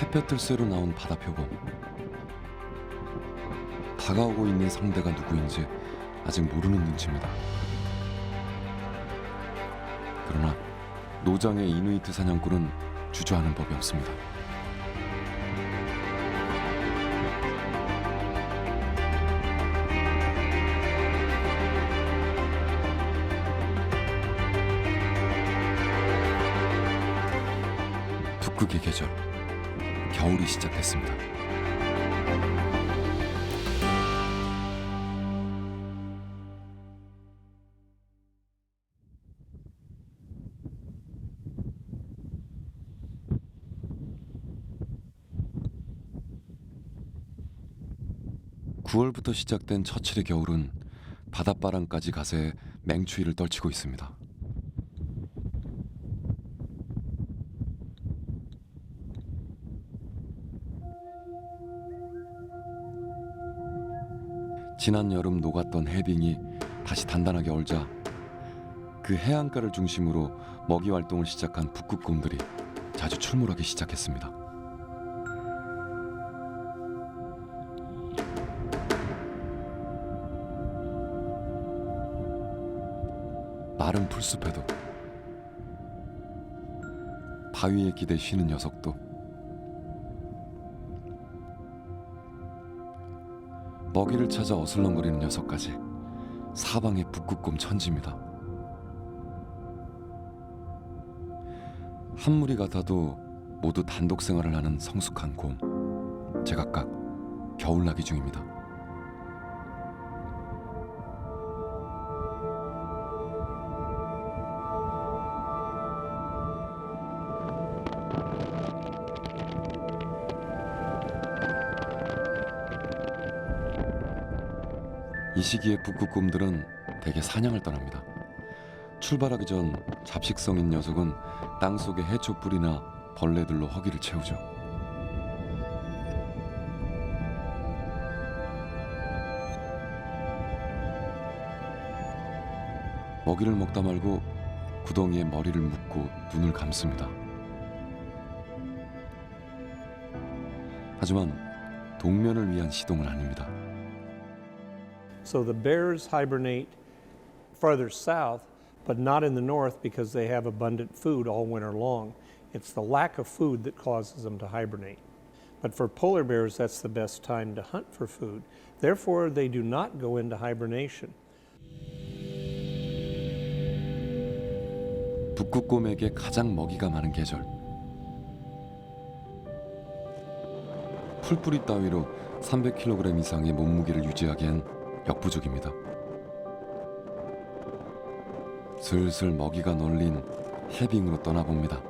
햇볕을 쐬러 나온 바다 표범. 다가오고 있는 상대가 누구인지 아직 모르는 눈치입니다. 그러나 노장의 이누이트 사냥꾼은 주저하는 법이 없습니다. 북극의 계절, 겨울이 시작됐습니다. (9월부터) 시작된 처칠의 겨울은 바닷바람까지 가세 맹추위를 떨치고 있습니다. 지난 여름 녹았던 해빙이 다시 단단하게 얼자 그 해안가를 중심으로 먹이 활동을 시작한 북극곰들이 자주 출몰하기 시작했습니다. 마른 풀숲에도 바위에 기대 쉬는 녀석도 먹이를 찾아 어슬렁거리는 녀석까지 사방의 북극곰 천지입니다. 한 무리 같아도 모두 단독 생활을 하는 성숙한 곰, 제각각 겨울나기 중입니다. 이 시기에 북극곰들은 대개 사냥을 떠납니다. 출발하기 전 잡식성인 녀석은 땅속의 해초뿌리나 벌레들로 허기를 채우죠. 먹이를 먹다 말고 구덩이에 머리를 묶고 눈을 감습니다. 하지만 동면을 위한 시동은 아닙니다. So the bears hibernate farther south, but not in the north because they have abundant food all winter long. It's the lack of food that causes them to hibernate. But for polar bears, that's the best time to hunt for food. Therefore, they do not go into hibernation. 북극곰에게 가장 먹이가 많은 계절. 풀뿌리 따위로 300kg 이상의 몸무게를 유지하기엔 역부족입니다. 슬슬 먹이가 널린 해빙으로 떠나봅니다.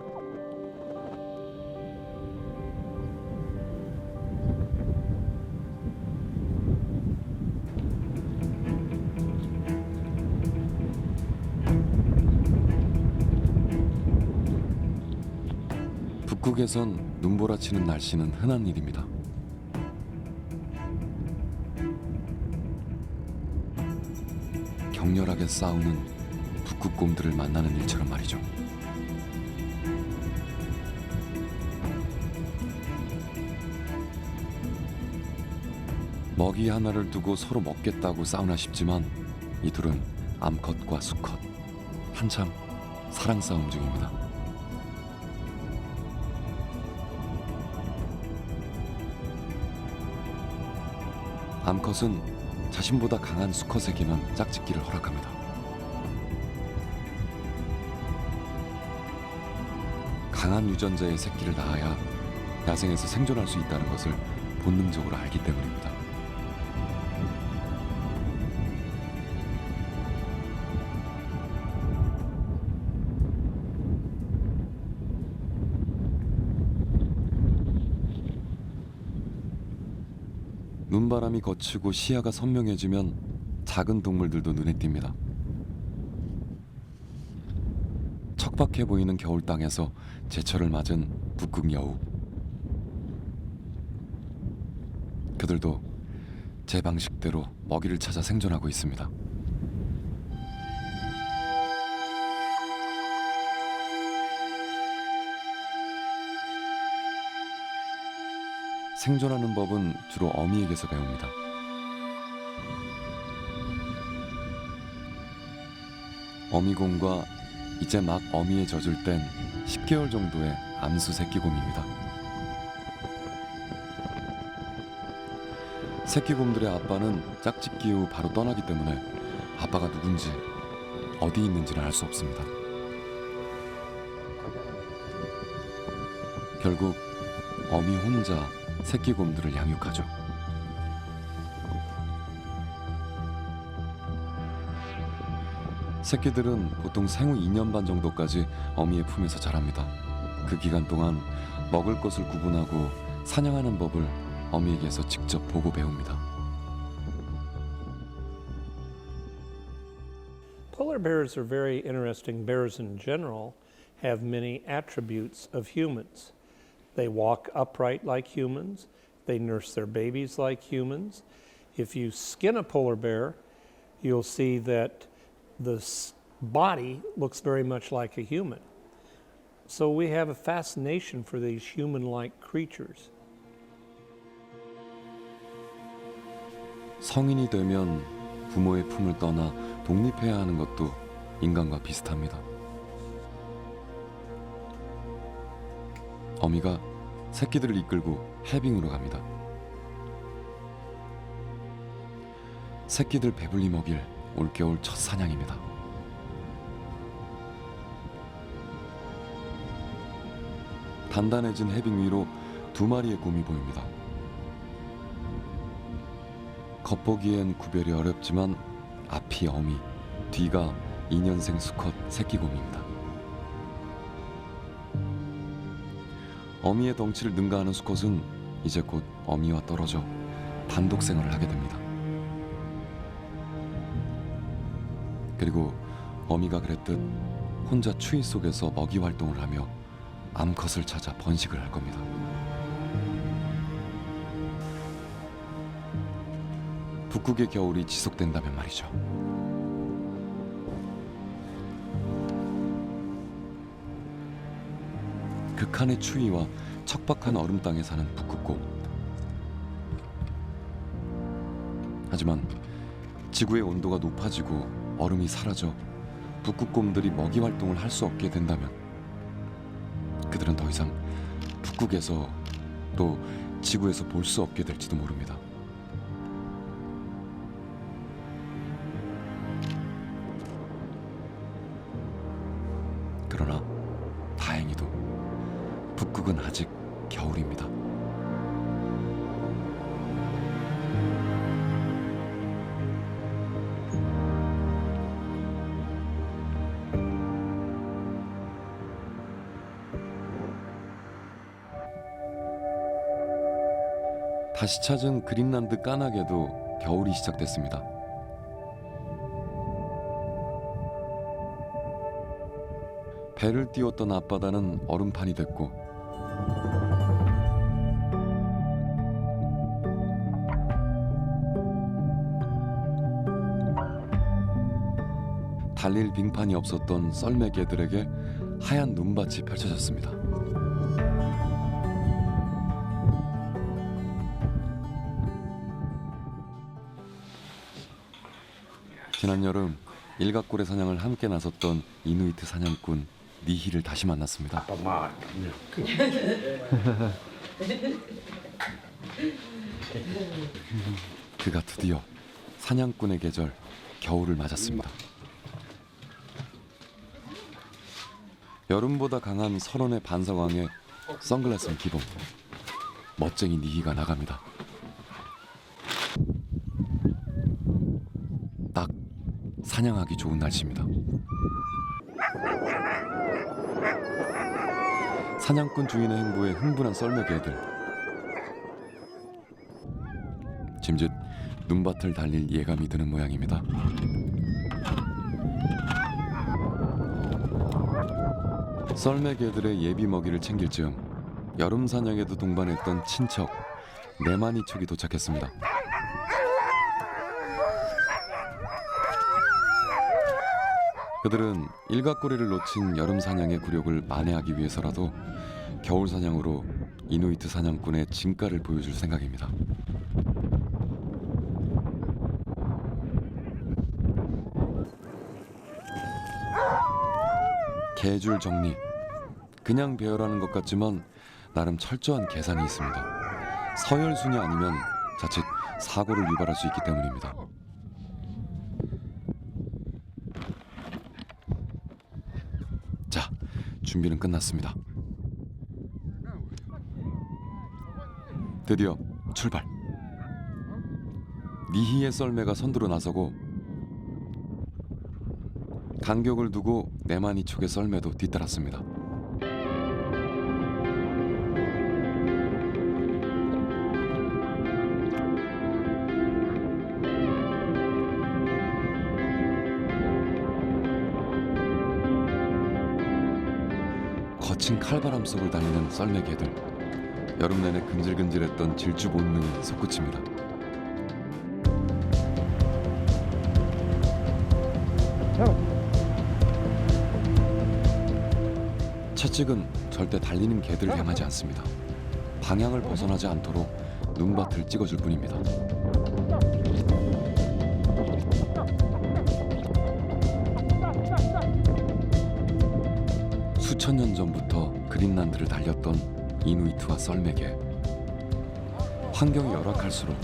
북극에선 눈보라치는 날씨는 흔한 일입니다. 격렬하게 싸우는 북극곰들을 만나는 일처럼 말이죠. 먹이 하나를 두고 서로 먹겠다고 싸우나 싶지만 이 둘은 암컷과 수컷 한참 사랑 싸움 중입니다. 암컷은 자신보다 강한 수컷에게만 짝짓기를 허락합니다. 강한 유전자의 새끼를 낳아야 야생에서 생존할 수 있다는 것을 본능적으로 알기 때문입니다. 눈바람이 거치고 시야가 선명해지면 작은 동물들도 눈에 띕니다. 척박해 보이는 겨울 땅에서 제철을 맞은 북극 여우. 그들도 제 방식대로 먹이를 찾아 생존하고 있습니다. 생존하는 법은 주로 어미에게서 배웁니다. 어미곰과 이제 막 어미에 젖을 땐 10개월 정도의 암수 새끼곰입니다. 새끼곰들의 아빠는 짝짓기 후 바로 떠나기 때문에 아빠가 누군지 어디 있는지를 알 수 없습니다. 결국 어미 혼자 새끼곰들을 양육하죠. 새끼들은 보통 생후 2년 반 정도까지 어미의 품에서 자랍니다. 그 기간 동안 먹을 것을 구분하고 사냥하는 법을 어미에게서 직접 보고 배웁니다. Polar bears are very interesting. Bears in general have many attributes of humans. They walk upright like humans. They nurse their babies like humans. If you skin a polar bear, you'll see that the body looks very much like a human. So we have a fascination for these human-like creatures. 성인이 되면 부모의 품을 떠나 독립해야 하는 것도 인간과 비슷합니다. 어미가 새끼들을 이끌고 해빙으로 갑니다. 새끼들 배불리 먹일 올겨울 첫 사냥입니다. 단단해진 해빙 위로 2마리의 곰이 보입니다. 겉보기엔 구별이 어렵지만 앞이 어미, 뒤가 2년생 수컷 새끼곰입니다. 어미의 덩치를 능가하는 수컷은 이제 곧 어미와 떨어져 단독 생활을 하게 됩니다. 그리고 어미가 그랬듯 혼자 추위 속에서 먹이 활동을 하며 암컷을 찾아 번식을 할 겁니다. 북극의 겨울이 지속된다면 말이죠. 극한의 추위와 척박한 얼음 땅에 사는 북극곰. 하지만 지구의 온도가 높아지고 얼음이 사라져 북극곰들이 먹이 활동을 할 수 없게 된다면 그들은 더 이상 북극에서 또 지구에서 볼 수 없게 될지도 모릅니다. 그러나 다행히도 북극은 아직 겨울입니다. 다시 찾은 그린란드 까나게도 겨울이 시작됐습니다. 배를 띄웠던 앞바다는 얼음판이 됐고 달릴 빙판이 없었던 썰매개들에게 하얀 눈밭이 펼쳐졌습니다. 지난 여름 일각고래 사냥을 함께 나섰던 이누이트 사냥꾼 니히를 다시 만났습니다. 그가 드디어 사냥꾼의 계절 겨울을 맞았습니다. 여름보다 강한 설원의 반사광에 선글라스는 기본. 멋쟁이 니히가 나갑니다. 딱 사냥하기 좋은 날씨입니다. 사냥꾼 주인의 행보에 흥분한 썰매개들. 짐짓 눈밭을 달릴 예감이 드는 모양입니다. 썰매개들의 예비 먹이를 챙길 즈음 여름 사냥에도 동반했던 친척 네마니촉이 도착했습니다. 그들은 일각고래를 놓친 여름 사냥의 굴욕을 만회하기 위해서라도 겨울 사냥으로 이누이트 사냥꾼의 진가를 보여줄 생각입니다. 개줄 정리. 그냥 배열하는 것 같지만 나름 철저한 계산이 있습니다. 서열순이 아니면 자칫 사고를 유발할 수 있기 때문입니다. 자, 준비는 끝났습니다. 드디어 출발. 니히의 썰매가 선두로 나서고 간격을 두고 네마니 촉의 썰매도 뒤따랐습니다. 거친 칼바람 속을 달리는 썰매개들. 여름 내내 근질근질했던 질주 본능이 솟구칩니다. 채찍은 절대 달리는 개들을 향하지 않습니다. 방향을 벗어나지 않도록 눈밭을 찍어줄 뿐입니다. 수천 년 전부터 그린란드를 달렸던 이누이트와 썰매개. 환경이 열악할수록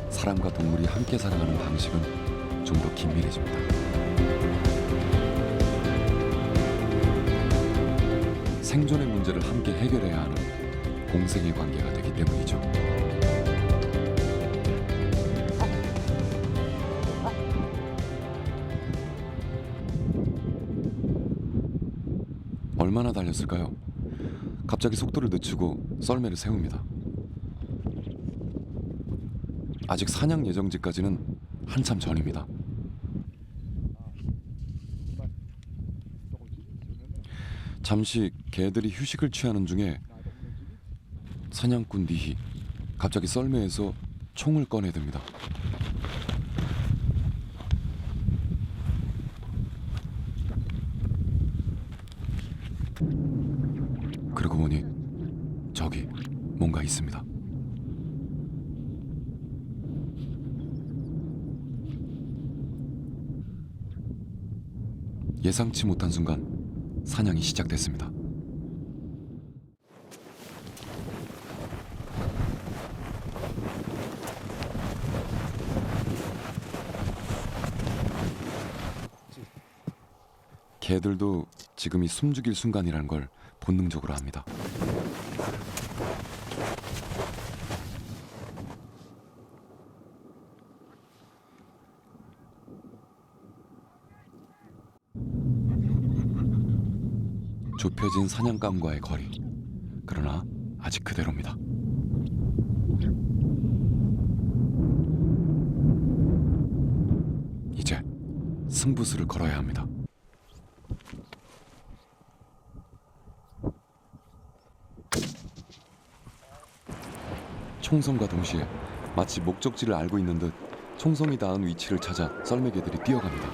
사람과 동물이 함께 살아가는 방식은 좀 더 긴밀해집니다. 생존의 문제를 함께 해결해야 하는 공생의 관계가 되기 때문이죠. 얼마나 달렸을까요? 갑자기 속도를 늦추고 썰매를 세웁니다. 아직 사냥 예정지까지는 한참 전입니다. 잠시 개들이 휴식을 취하는 중에 사냥꾼 니히 갑자기 썰매에서 총을 꺼내듭니다. 그러고 보니 저기 뭔가 있습니다. 예상치 못한 순간 사냥이 시작됐습니다. 개들도 지금이 숨죽일 순간이라는 걸 본능적으로 압니다. 좁혀진 사냥감과의 거리. 그러나 아직 그대로입니다. 이제 승부수를 걸어야 합니다. 총성과 동시에 마치 목적지를 알고 있는 듯 총성이 닿은 위치를 찾아 썰매개들이 뛰어갑니다.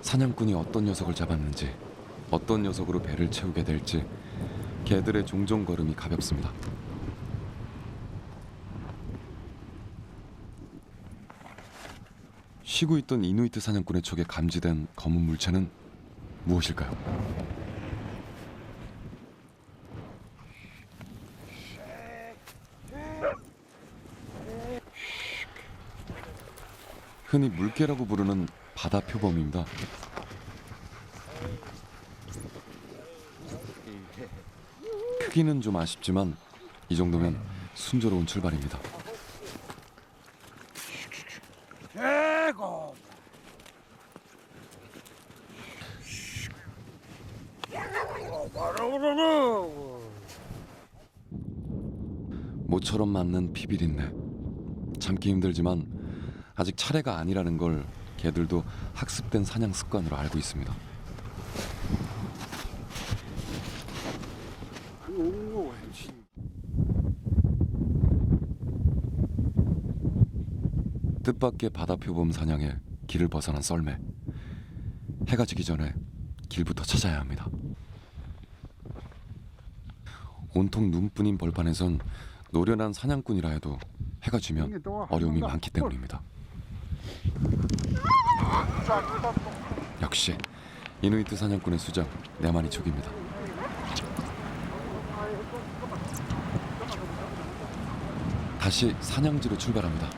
사냥꾼이 어떤 녀석을 잡았는지, 어떤 녀석으로 배를 채우게 될지 개들의 종종 걸음이 가볍습니다. 쉬고 있던 이누이트 사냥꾼의 촉에 감지된 검은 물체는 무엇일까요? 흔히 물개라고 부르는 바다 표범입니다. 크기는 좀 아쉽지만 이 정도면 순조로운 출발입니다. 모처럼 맞는 피비린내. 참기 힘들지만 아직 차례가 아니라는 걸 개들도 학습된 사냥 습관으로 알고 있습니다. 뜻밖의 바다 표범 사냥에 길을 벗어난 썰매. 해가 지기 전에 길부터 찾아야 합니다. 온통 눈뿐인 벌판에선 노련한 사냥꾼이라 해도 해가 지면 어려움이 많기 때문입니다. 역시 이누이트 사냥꾼의 수작 네마니 족입니다. 다시 사냥지로 출발합니다.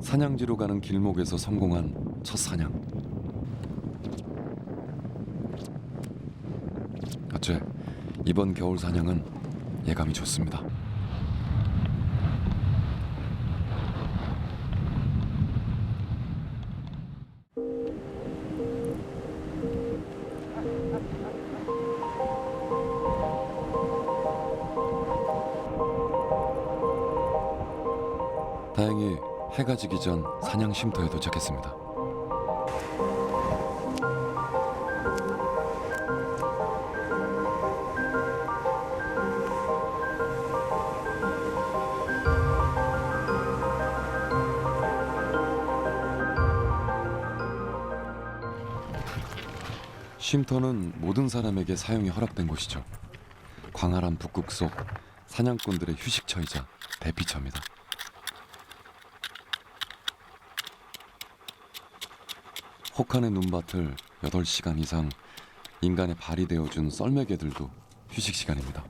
사냥지로 가는 길목에서 성공한 첫 사냥. 어째 이번 겨울 사냥은 예감이 좋습니다. 다행히 해가 지기 전 사냥 쉼터에 도착했습니다. 쉼터는 모든 사람에게 사용이 허락된 곳이죠. 광활한 북극 속 사냥꾼들의 휴식처이자 대피처입니다. 혹한의 눈밭을 8시간 이상 인간의 발이 되어준 썰매개들도 휴식 시간입니다.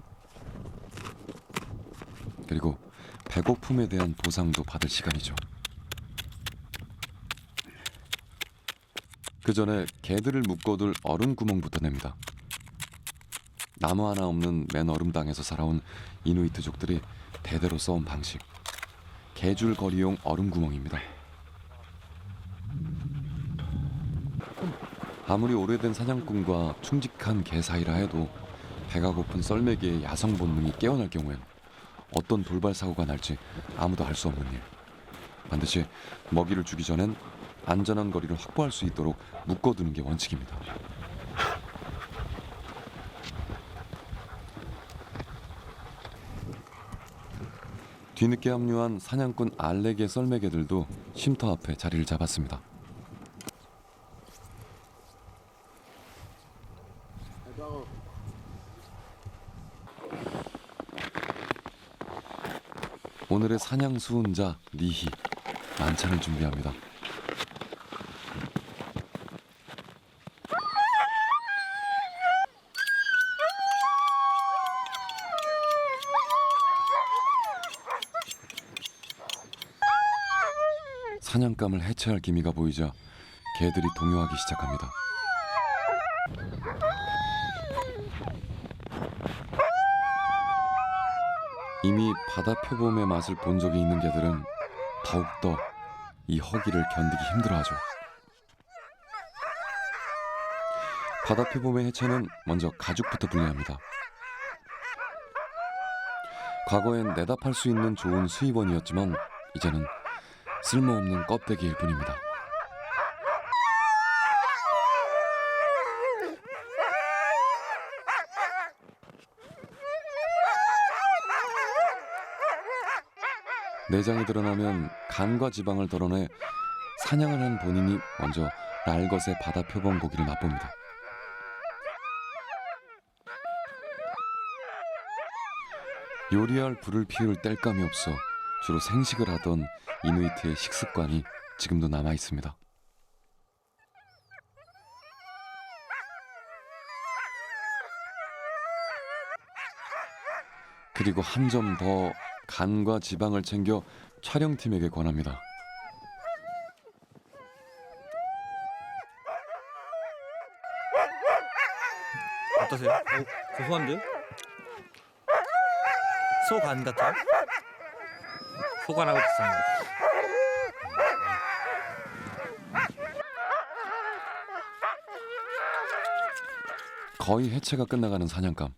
그리고 배고픔에 대한 보상도 받을 시간이죠. 그 전에 개들을 묶어둘 얼음 구멍부터 냅니다. 나무 하나 없는 맨 얼음 땅에서 살아온 이누이트족들이 대대로 써온 방식, 개줄 거리용 얼음 구멍입니다. 아무리 오래된 사냥꾼과 충직한 개 사이라 해도 배가 고픈 썰매개의 야성 본능이 깨어날 경우엔 어떤 돌발 사고가 날지 아무도 알 수 없는 일. 반드시 먹이를 주기 전엔 안전한 거리를 확보할 수 있도록 묶어두는 게 원칙입니다. 뒤늦게 합류한 사냥꾼 알렉의 썰매개들도 쉼터 앞에 자리를 잡았습니다. 오늘의 사냥 수훈자 니히 만찬을 준비합니다. 사냥감을 해체할 기미가 보이자 개들이 동요하기 시작합니다. 이미 바다 표범의 맛을 본 적이 있는 개들은 더욱더 이 허기를 견디기 힘들어하죠. 바다 표범의 해체는 먼저 가죽부터 분리합니다. 과거엔 내다팔 수 있는 좋은 수입원이었지만 이제는 쓸모없는 껍데기일 뿐입니다. 내장이 드러나면 간과 지방을 덜어내 사냥을 한 본인이 먼저 날것의 바다 표범 고기를 맛봅니다. 요리할 불을 피울 땔감이 없어 주로 생식을 하던 이누이트의 식습관이 지금도 남아 있습니다. 그리고 한 점 더 간과 지방을 챙겨 촬영팀에게 권합니다. 어떠세요? 고소한데요? 소간 같아요? 소간하고 비슷한 것 같아요. 거의 해체가 끝나가는 사냥감.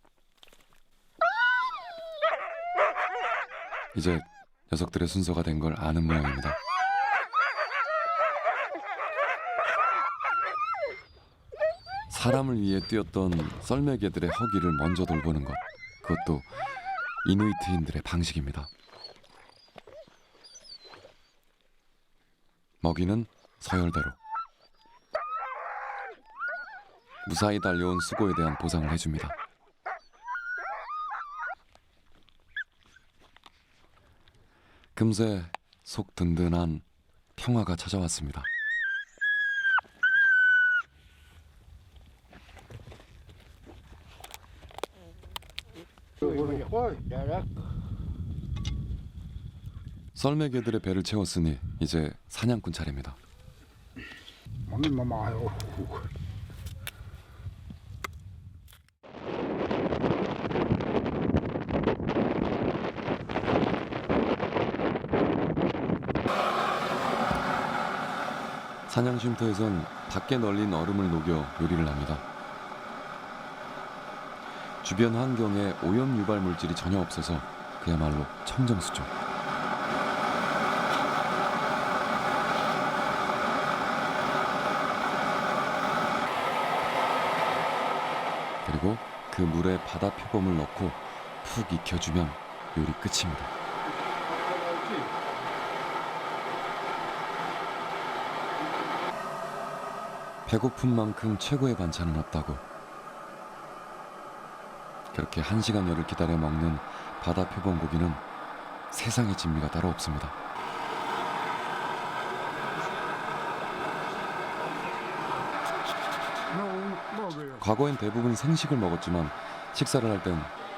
이제 녀석들의 순서가 된 걸 아는 모양입니다. 사람을 위해 뛰었던 썰매개들의 허기를 먼저 돌보는 것, 그것도 이누이트인들의 방식입니다. 먹이는 서열대로. 무사히 달려온 수고에 대한 보상을 해줍니다. 금세 속 든든한 평화가 찾아왔습니다. 썰매개들의 배를 채웠으니 이제 사냥꾼 차례입니다. 사냥 쉼터에선 밖에 널린 얼음을 녹여 요리를 합니다. 주변 환경에 오염 유발 물질이 전혀 없어서 그야말로 청정수죠. 그리고 그 물에 바다 표범을 넣고 푹 익혀주면 요리 끝입니다. 배고픈 만큼 최고의 반찬은 없다고. 그렇게 1시간여를 기다려 먹는 바다 표범 고기는 세상의 진미가 따로 없습니다. 과거엔 대부분 생식을 먹었지만 식사를 할 땐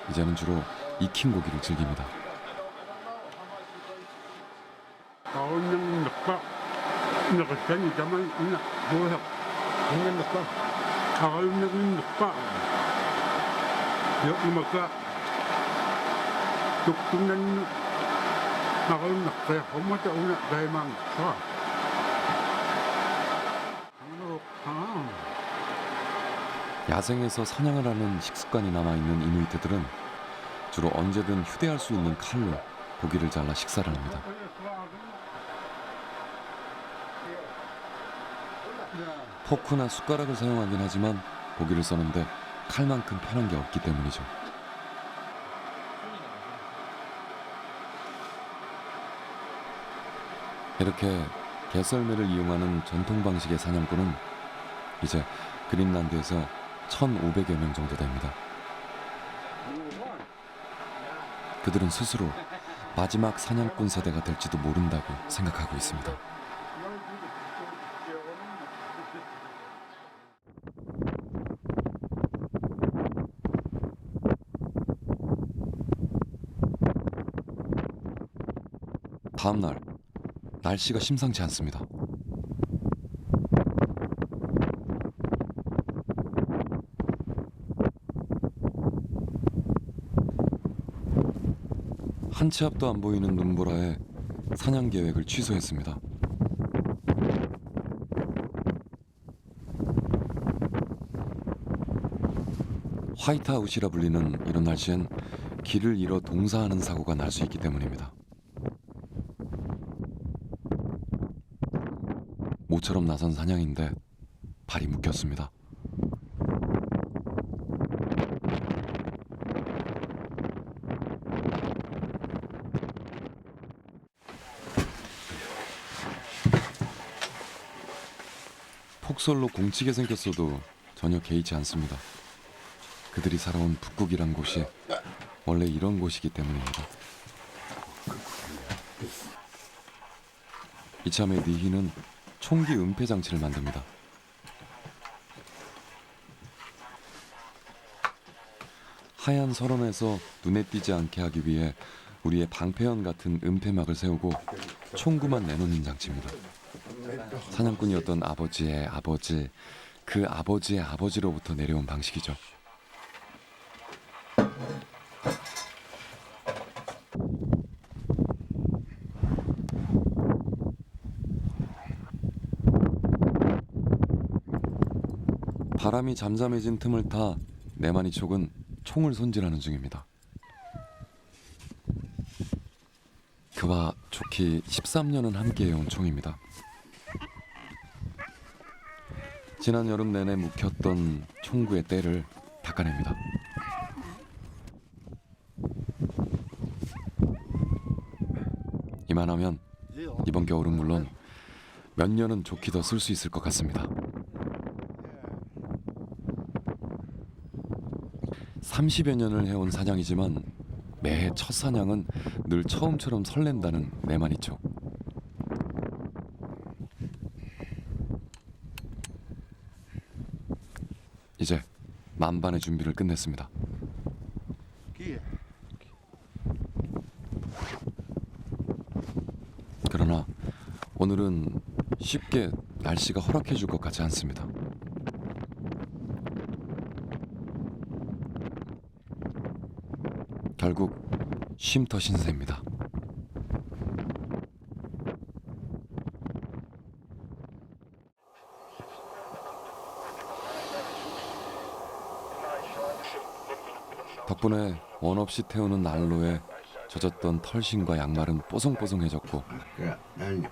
이제는 주로 익힌 고기를 즐깁니다. 야생에서 사냥을 하는 식습관이 남아있는 이누이트들은 주로 언제든 휴대할 수 있는 칼로 고기를 잘라 식사를 합니다. 포크나 숟가락을 사용하긴 하지만 고기를 써는데 칼만큼 편한 게 없기 때문이죠. 이렇게 개썰매를 이용하는 전통 방식의 사냥꾼은 이제 그린란드에서 1,500여 명 정도 됩니다. 그들은 스스로 마지막 사냥꾼 세대가 될지도 모른다고 생각하고 있습니다. 다음 날, 날씨가 심상치 않습니다. 한 치 앞도 안 보이는 눈보라에 사냥 계획을 취소했습니다. 화이트아웃이라 불리는 이런 날씨엔 길을 잃어 동사하는 사고가 날 수 있기 때문입니다. 모처럼 나선 사냥인데 발이 묶였습니다. 폭설로 공치게 생겼어도 전혀 개의치 않습니다. 그들이 살아온 북극이란 곳이 원래 이런 곳이기 때문입니다. 이참에 니히는 총기 은폐 장치를 만듭니다. 하얀 설원에서 눈에 띄지 않게 하기 위해 우리의 방패연 같은 은폐막을 세우고 총구만 내놓는 장치입니다. 사냥꾼이었던 아버지의 아버지, 그 아버지의 아버지로부터 내려온 방식이죠. 바람이 잠잠해진 틈을 타 네마니촉은 총을 손질하는 중입니다. 그와 촉히 13년은 함께해온 총입니다. 지난 여름 내내 묵혔던 총구의 때를 닦아냅니다. 이만하면 이번 겨울은 물론 몇 년은 좋게 더 쓸 수 있을 것 같습니다. 30여 년을 해온 사냥이지만 매해 첫 사냥은 늘 처음처럼 설렌다는 내만 있죠. 이제 만반의 준비를 끝냈습니다. 그러나 오늘은 쉽게 날씨가 허락해 줄 것 같지 않습니다. 결국 쉼터 신세입니다. 덕분에 원 없이 태우는 난로에 젖었던 털신과 양말은 뽀송뽀송해졌고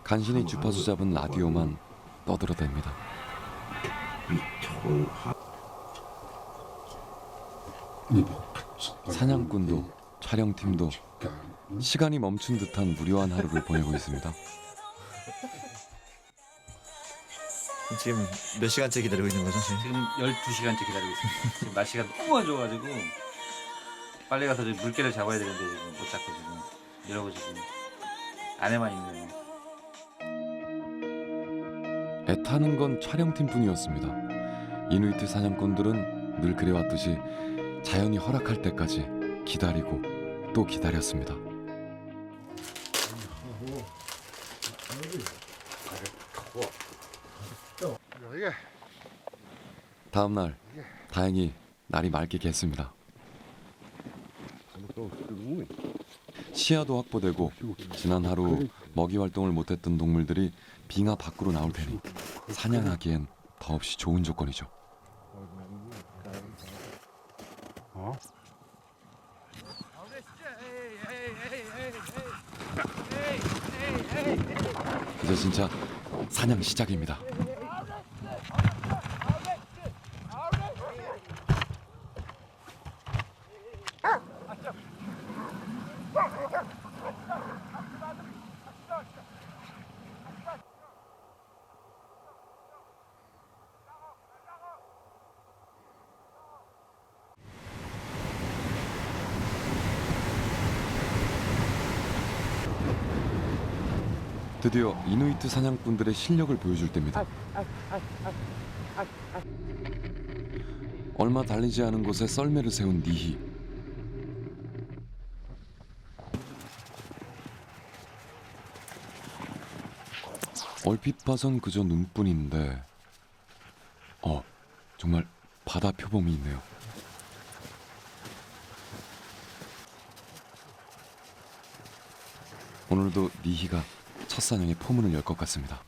간신히 주파수 잡은 라디오만 떠들어댑니다. 사냥꾼도 촬영팀도 시간이 멈춘 듯한 무료한 하루를 보내고 있습니다. 지금 몇 시간째 기다리고 있는 거죠? 지금 12시간째 기다리고 있습니다. 지금 날씨가 너무 안 좋아가지고 빨리 가서 지금 물개를 잡아야 되는데 지금 못 잡고 지금 이러고 지금 안에만 있네요. 애타는 건 촬영팀뿐이었습니다. 이누이트 사냥꾼들은 늘 그래왔듯이 자연이 허락할 때까지 기다리고 또 기다렸습니다. 다음 날 다행히 날이 맑게 갰습니다. 시야도 확보되고 지난 하루 먹이 활동을 못했던 동물들이 빙하 밖으로 나올 테니 사냥하기엔 더없이 좋은 조건이죠. 이제 진짜 사냥 시작입니다. 드디어 이누이트 사냥꾼들의 실력을 보여줄 때입니다. 얼마 달리지 않은 곳에 썰매를 세운 니히. 얼핏 봐선 그저 눈뿐인데 정말 바다 표범이 있네요. 오늘도 니히가 첫 사냥의 포문을 열 것 같습니다.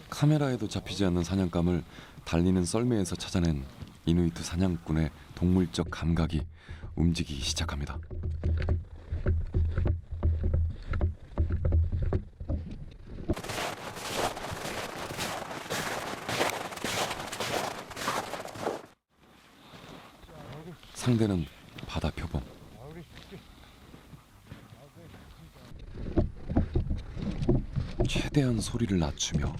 카메라에도 잡히지 않는 사냥감을 달리는 썰매에서 찾아낸 이누이트 사냥꾼의 동물적 감각이 움직이기 시작합니다. 상대는 바다 표범. 최대한 소리를 낮추며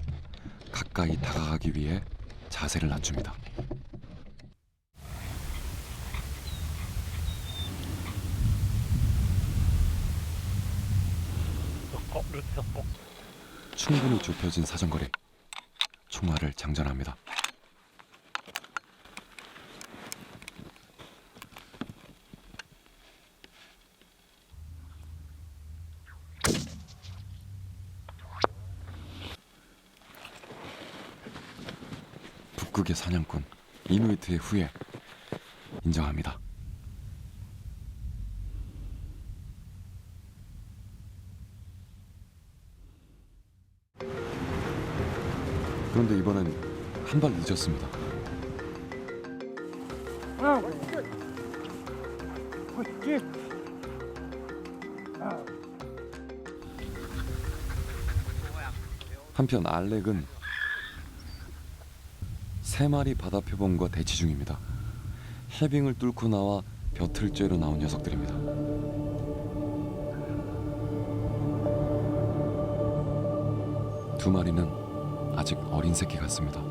가까이 다가가기 위해 자세를 낮춥니다. 충분히 좁혀진 사정거리. 총알을 장전합니다. 북극의 사냥꾼 이누이트의 후예 인정합니다. 그런데 이번엔 한 발 늦었습니다. 한편 알렉은 3마리 바다 표범과 대치 중입니다. 해빙을 뚫고 나와 벼틀 쬐러 나온 녀석들입니다. 두 마리는 아직 어린 새끼 같습니다.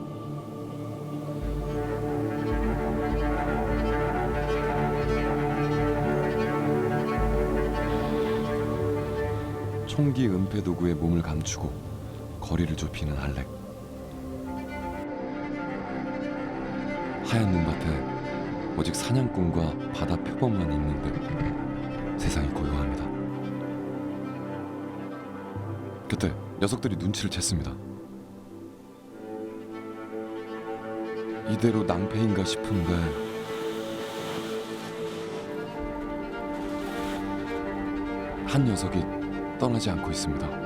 총기 은폐 도구에 몸을 감추고 거리를 좁히는 알렉. 하얀 눈밭에 오직 사냥꾼과 바다 표범만 있는데 세상이 고요합니다. 그때 녀석들이 눈치를 챘습니다. 이대로 낭패인가 싶은데 한 녀석이 떠나지 않고 있습니다.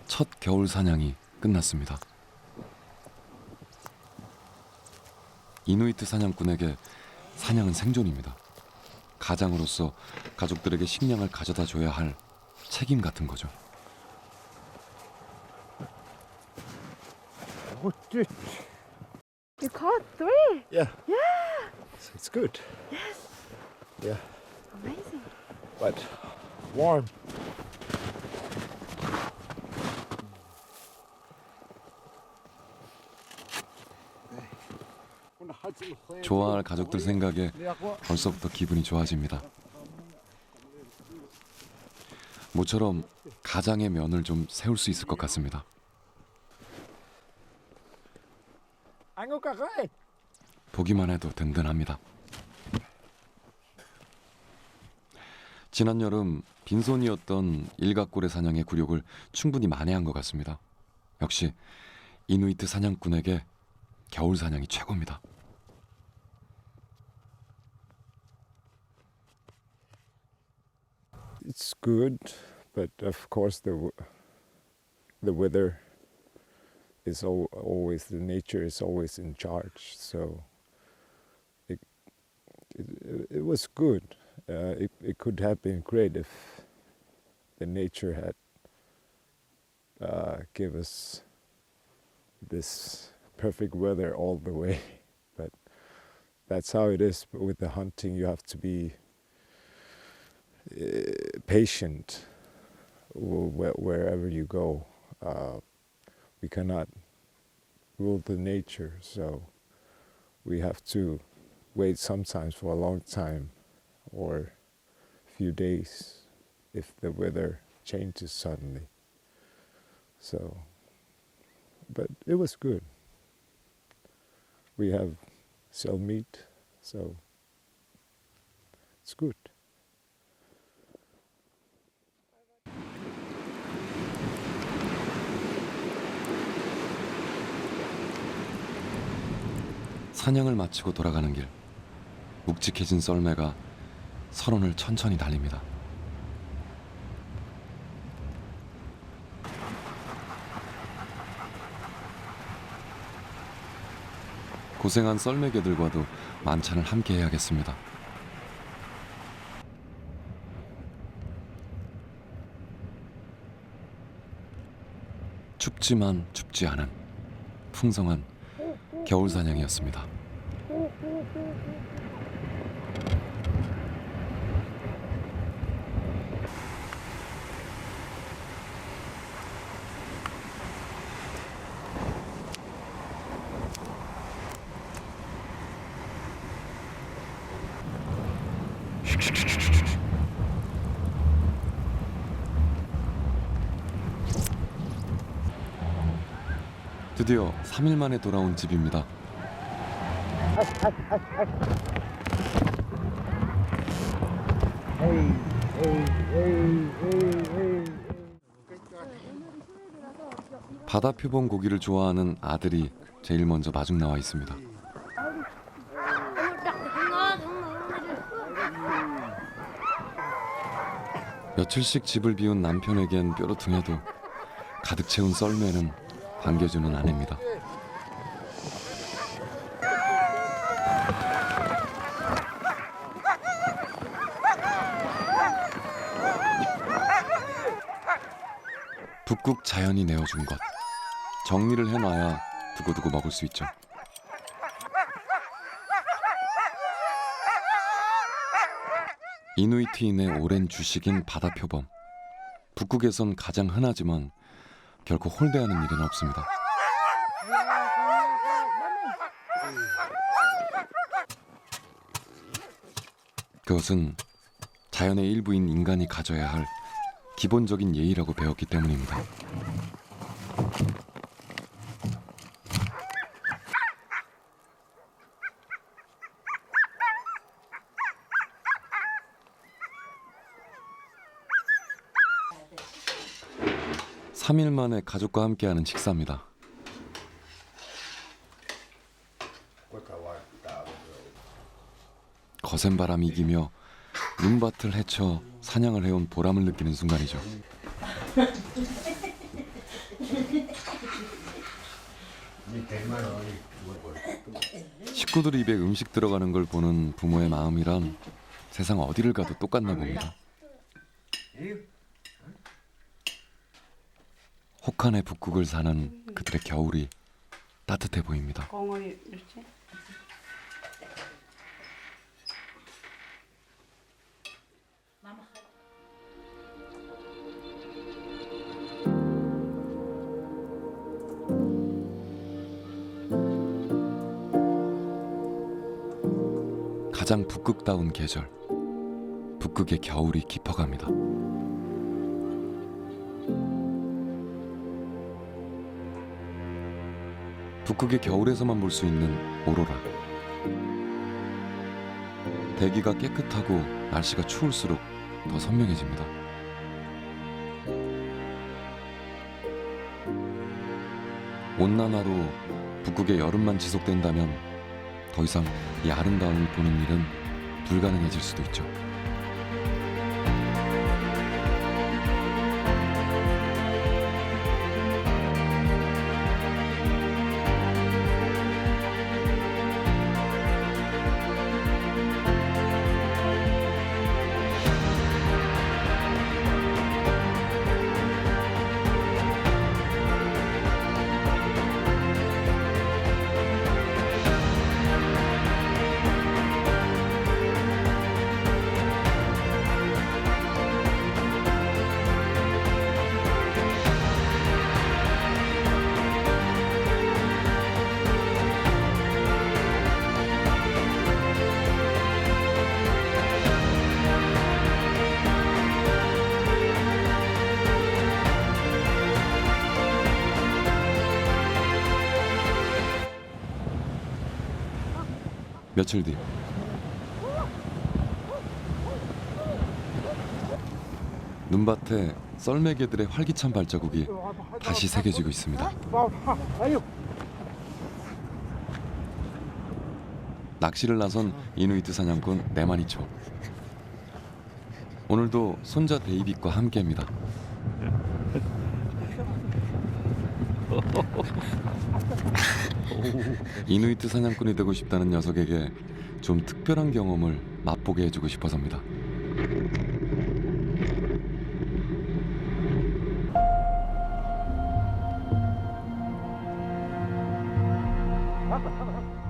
첫 겨울 사냥이 끝났습니다. 이누이트 사냥꾼에게 사냥은 생존입니다. 가장으로서 가족들에게 식량을 가져다 줘야 할 책임 같은 거죠. You caught 3. Yeah. Yeah. So it's good. Yes. Yeah. Amazing. But warm. 좋아할 가족들 생각에 벌써부터 기분이 좋아집니다. 모처럼 가장의 면을 좀 세울 수 있을 것 같습니다. 보기만 해도 든든합니다. 지난 여름 빈손이었던 일각고래 사냥의 굴욕을 충분히 만회한 것 같습니다. 역시 이누이트 사냥꾼에게 겨울 사냥이 최고입니다. It's good, but of course the weather is always, the nature is always in charge. So it was good. It could have been great if the nature had give us this perfect weather all the way. But that's how it is. But with the hunting, you have to be patient wherever you go. We cannot rule the nature, so we have to wait sometimes for a long time or a few days if the weather changes suddenly. So, but it was good. We have sell meat, so it's good. 사냥을 마치고 돌아가는 길, 묵직해진 썰매가 설원을 천천히 달립니다. 고생한 썰매개들과도 만찬을 함께 해야겠습니다. 춥지만 춥지 않은 풍성한 겨울 사냥이었습니다. 드디어 3일 만에 돌아온 집입니다. 바다 표범 고기를 좋아하는 아들이 제일 먼저 마중 나와 있습니다. 며칠씩 집을 비운 남편에겐 뾰루퉁해도 가득 채운 썰매는 반겨주는 아내입니다. 북극 자연이 내어준 것. 정리를 해놔야 두고두고 먹을 수 있죠. 이누이트인의 오랜 주식인 바다 표범. 북극에선 가장 흔하지만 결코 홀대하는 일은 없습니다. 그것은 자연의 일부인 인간이 가져야 할 기본적인 예의라고 배웠기 때문입니다. 삼 일 만에 가족과 함께하는 식사입니다. 거센 바람이 이기며 눈밭을 헤쳐 사냥을 해온 보람을 느끼는 순간이죠. 식구들 입에 음식 들어가는 걸 보는 부모의 마음이란 세상 어디를 가도 똑같나 봅니다. 혹한의 북극을 사는 그들의 겨울이 따뜻해 보입니다. 가장 북극다운 계절, 북극의 겨울이 깊어갑니다. 북극의 겨울에서만 볼 수 있는 오로라. 대기가 깨끗하고 날씨가 추울수록 더 선명해집니다. 온난화로 북극의 여름만 지속된다면 더 이상 이 아름다움을 보는 일은 불가능해질 수도 있죠. 며칠 뒤 눈밭에 썰매개들의 활기찬 발자국이 다시 새겨지고 있습니다. 낚시를 나선 이누이트 사냥꾼 네마니초. 오늘도 손자 데이빗과 함께입니다. 이누이트 사냥꾼이 되고 싶다는 녀석에게 좀 특별한 경험을 맛보게 해주고 싶어서입니다.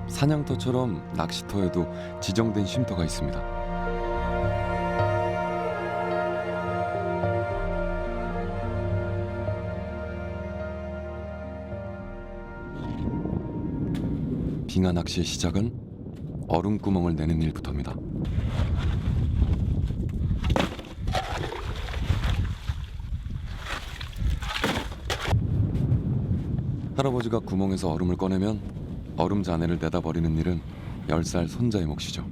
사냥터처럼 낚시터에도 지정된 쉼터가 있습니다. 빙하 낚시의 시작은 얼음구멍을 내는 일부터입니다. 할아버지가 구멍에서 얼음을 꺼내면 얼음 잔해를 내다 버리는 일은 10살 손자의 몫이죠.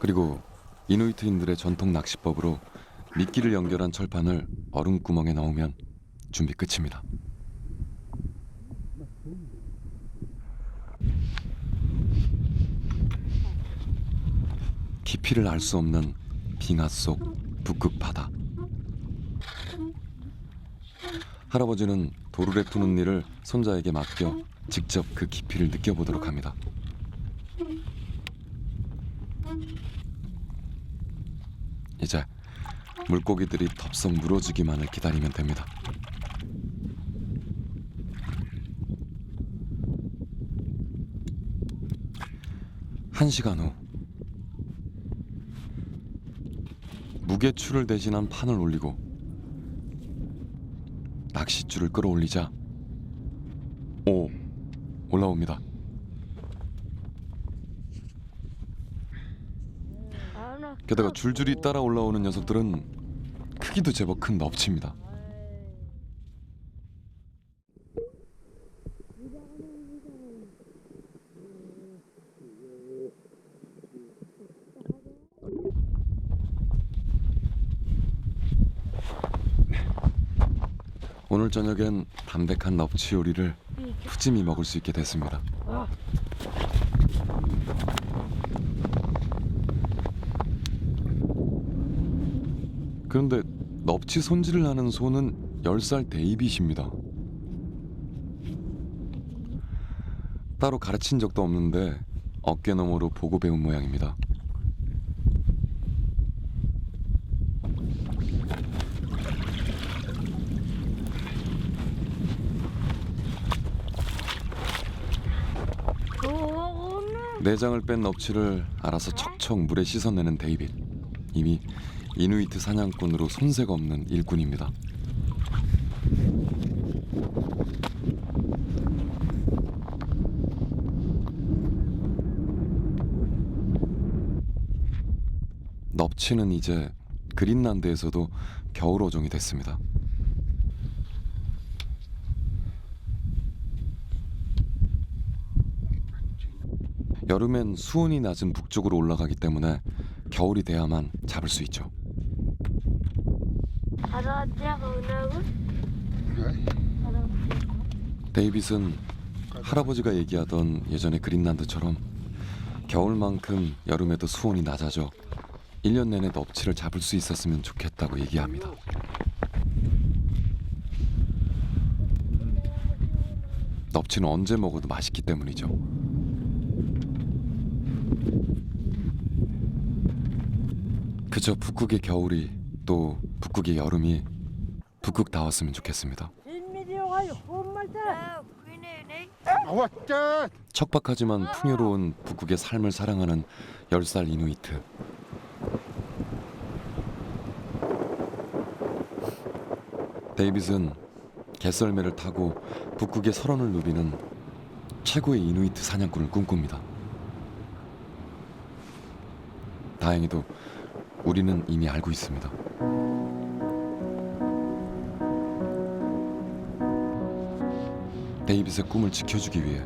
그리고 이누이트인들의 전통 낚시법으로 미끼를 연결한 철판을 얼음구멍에 넣으면 준비 끝입니다. 깊이를 알 수 없는 빙하 속 북극 바다. 할아버지는 돌을 푸는 일을 손자에게 맡겨 직접 그 깊이를 느껴보도록 합니다. 이제 물고기들이 덥석 물어주기만을 기다리면 됩니다. 한 시간 후 무게추를 대신한 판을 올리고 낚싯줄을 끌어올리자 올라옵니다. 게다가 줄줄이 따라 올라오는 녀석들은 크기도 제법 큰 넙치입니다. 오늘 저녁엔 담백한 넙치 요리를 푸짐히 먹을 수 있게 됐습니다. 그런데 넙치 손질을 하는 소는 10살 데이빗입니다. 따로 가르친 적도 없는데 어깨너머로 보고 배운 모양입니다. 내장을 뺀 넙치를 알아서 척척 물에 씻어내는 데이빗. 이미 이누이트 사냥꾼으로 손색 없는 일꾼입니다. 넙치는 이제 그린란드에서도 겨울 어종이 됐습니다. 여름엔 수온이 낮은 북쪽으로 올라가기 때문에 겨울이 돼야만 잡을 수 있죠. 데이빗은 할아버지가 얘기하던 예전의 그린란드처럼 겨울만큼 여름에도 수온이 낮아져 1년 내내 넙치를 잡을 수 있었으면 좋겠다고 얘기합니다. 넙치는 언제 먹어도 맛있기 때문이죠. 그저 북극의 겨울이 또 북극의 여름이 북극다웠으면 좋겠습니다. 척박하지만 풍요로운 북극의 삶을 사랑하는 10살 이누이트. 데이빗은 개썰매를 타고 북극의 설원을 누비는 최고의 이누이트 사냥꾼을 꿈꿉니다. 다행히도 우리는 이미 알고 있습니다. 데이빗의 꿈을 지켜주기 위해,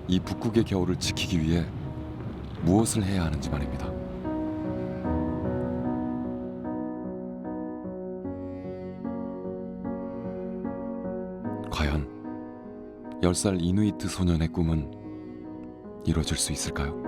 이 북극의 겨울을 지키기 위해 무엇을 해야 하는지 말입니다. 과연 10살 이누이트 소년의 꿈은 이루어질 수 있을까요?